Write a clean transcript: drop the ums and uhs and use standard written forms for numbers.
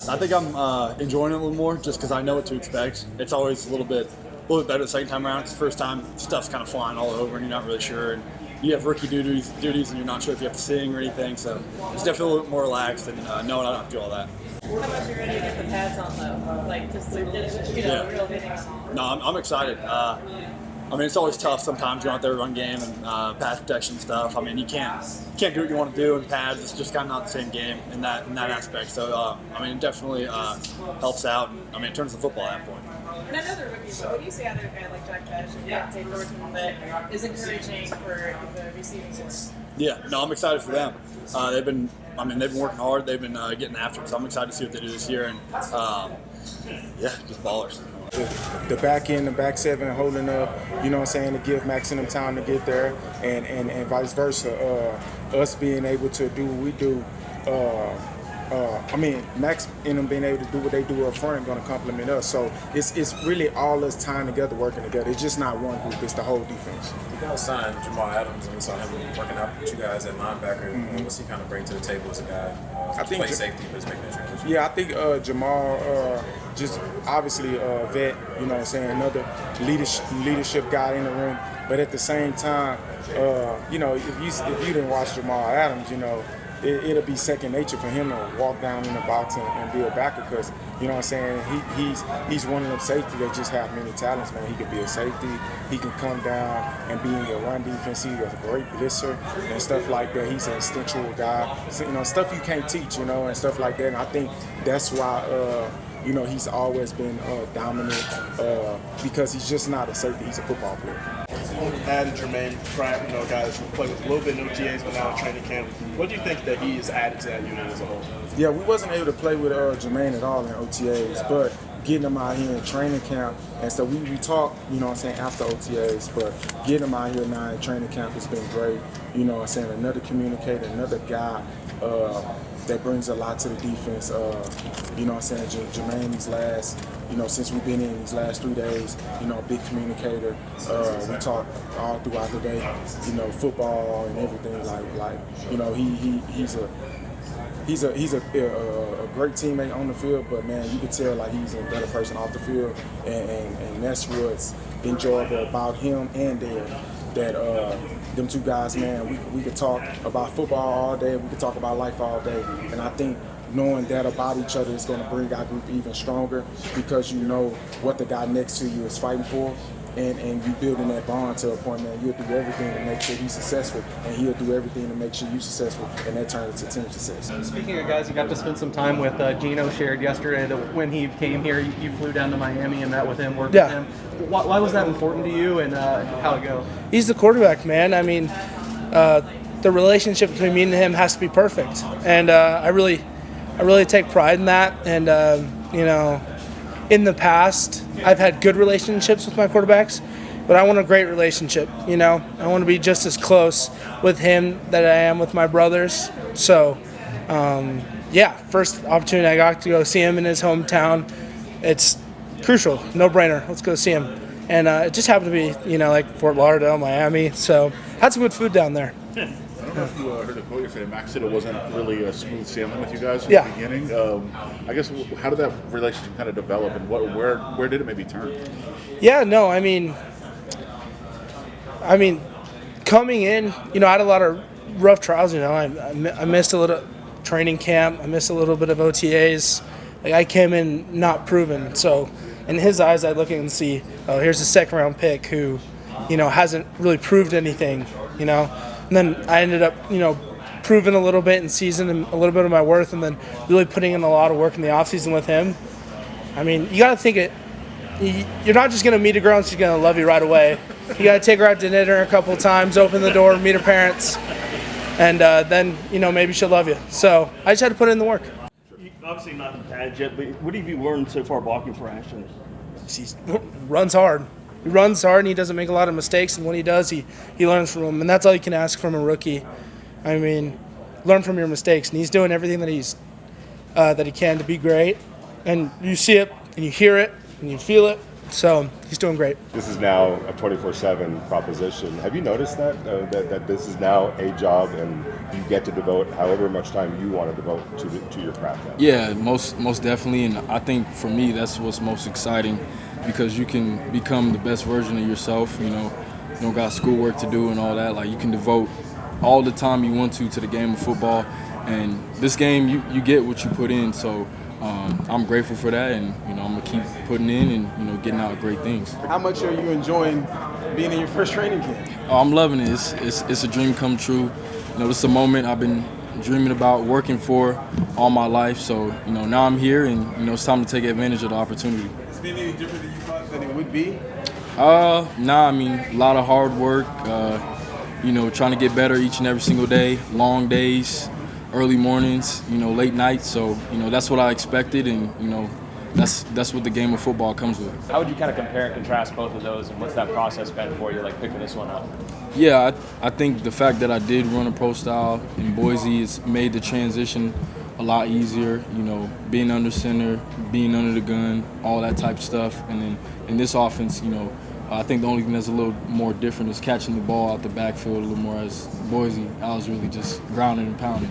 I think I'm enjoying it a little more just because I know what to expect. It's always a little bit better the second time around. It's the first time stuff's kind of flying all over and you're not really sure. And you have rookie duties and you're not sure if you have to sing or anything. So it's definitely a little bit more relaxed and knowing I don't have to do all that. How much are you ready to get the pads on though? Like just real hittings. No, I'm excited. I mean, it's always tough sometimes going out there to run game and pass protection stuff. I mean, you can't do what you want to do in pads. It's just kind of not the same game in that aspect. So, I mean, it definitely helps out. I mean, in terms of football at that point. And I know they're rookies, but what do you see out of a guy like Jack Cash and Tate Thornton that is encouraging for the receiving core? Yeah, no, I'm excited for them. They've been working hard. They've been getting after it. So I'm excited to see what they do this year. And yeah, just ballers. The back end, the back seven holding up, you know what I'm saying, to give Max and them time to get there, and vice versa. Us being able to do what we do, I mean, Max and them being able to do what they do up front going to complement us. So it's really all us time together, working together. It's just not one group, it's the whole defense. You guys signed Jamal Adams and we saw him working out with you guys at linebacker. Mm-hmm. What's he kind of bring to the table as a guy? I think play safety, but making that transition. Yeah, I think Jamal just obviously a vet, you know what I'm saying, another leadership guy in the room. But at the same time, you know, if you didn't watch Jamal Adams, you know, it'll be second nature for him to walk down in the box and be a backer because, you know what I'm saying, he's one of them safety that just have many talents, man. He can be a safety, he can come down and be in your run defense. He's a great blitzer and stuff like that. He's an instinctual guy. So, you know, stuff you can't teach, you know, and stuff like that. And I think that's why, you know, he's always been dominant because he's just not a safety, he's a football player. Added Jermaine Pratt, you know, guys who played with a little bit in OTAs, but now in training camp. What do you think that he has added to that unit as a whole? Yeah, we wasn't able to play with Jermaine at all in OTAs, but getting him out here in training camp, and so we talk, you know what I'm saying, after OTAs, but getting him out here now in training camp has been great. You know what I'm saying, another communicator, another guy that brings a lot to the defense. You know what I'm saying, Jermaine, these last, you know, since we've been in these last 3 days, you know, a big communicator. We talk all throughout the day, you know, football and everything. Like you know, he's a great teammate on the field, but man, you can tell like he's a better person off the field, and that's what's enjoyable about him and Darren. That them two guys, man, we could talk about football all day, we could talk about life all day, and I think knowing that about each other is going to bring our group even stronger because you know what the guy next to you is fighting for, and you building that bond to a point, man, you'll do everything to make sure he's successful, and he'll do everything to make sure you're successful, and that turns into team success. Speaking of guys, you got to spend some time with Gino. Shared yesterday that when he came here, you flew down to Miami and met with him, worked with him. Why was that important to you, and how'd it go? He's the quarterback, man. I mean, the relationship between me and him has to be perfect, and I really take pride in that. And you know, in the past, I've had good relationships with my quarterbacks, but I want a great relationship. You know, I want to be just as close with him that I am with my brothers. So, yeah, first opportunity I got to go see him in his hometown, it's crucial, no-brainer. Let's go see him. And it just happened to be, you know, like Fort Lauderdale, Miami. So had some good food down there. I don't know if you heard a quote yesterday. Max said it wasn't really a smooth sailing with you guys from the beginning. I guess, how did that relationship kind of develop, and where did it maybe turn? Yeah, no, I mean, coming in, you know, I had a lot of rough trials. You know, I missed a little training camp. I missed a little bit of OTAs. Like, I came in not proven. So in his eyes, I look at it and see, oh, here's a second-round pick who, you know, hasn't really proved anything, you know. And then I ended up, you know, proving a little bit in season and a little bit of my worth, and then really putting in a lot of work in the offseason with him. I mean, you got to think you're not just going to meet a girl and she's going to love you right away. You got to take her out to dinner a couple of times, open the door, meet her parents, and then, you know, maybe she'll love you. So I just had to put in the work. Obviously not the pads yet, but what have you learned so far blocking for Ashton? He runs hard. He runs hard and he doesn't make a lot of mistakes, and when he does, he learns from them, and that's all you can ask from a rookie. I mean, learn from your mistakes, and he's doing everything that he can to be great, and you see it, and you hear it, and you feel it, So he's doing great. This is now a 24/7 proposition. Have you noticed that this is now a job and you get to devote however much time you want to devote to your craft now? Yeah, most definitely, and I think for me that's what's most exciting because you can become the best version of yourself. You don't got schoolwork to do and all that. Like you can devote all the time you want to the game of football, and this game you get what you put in. So I'm grateful for that, and I'm gonna keep putting in and getting out great things. How much are you enjoying being in your first training camp? Oh, I'm loving it. It's a dream come true. This is a moment I've been dreaming about, working for all my life. So now I'm here, and it's time to take advantage of the opportunity. Has it been any different than you thought that it would be? Nah. I mean, a lot of hard work. Trying to get better each and every single day. Long days, early mornings, late nights. So that's what I expected, and that's what the game of football comes with. How would you kind of compare and contrast both of those, and what's that process been for you, like picking this one up? Yeah, I think the fact that I did run a pro style in Boise has made the transition a lot easier. Being under center, being under the gun, all that type of stuff, and then in this offense, I think the only thing that's a little more different is catching the ball out the backfield a little more. As Boise, I was really just grounding and pounding,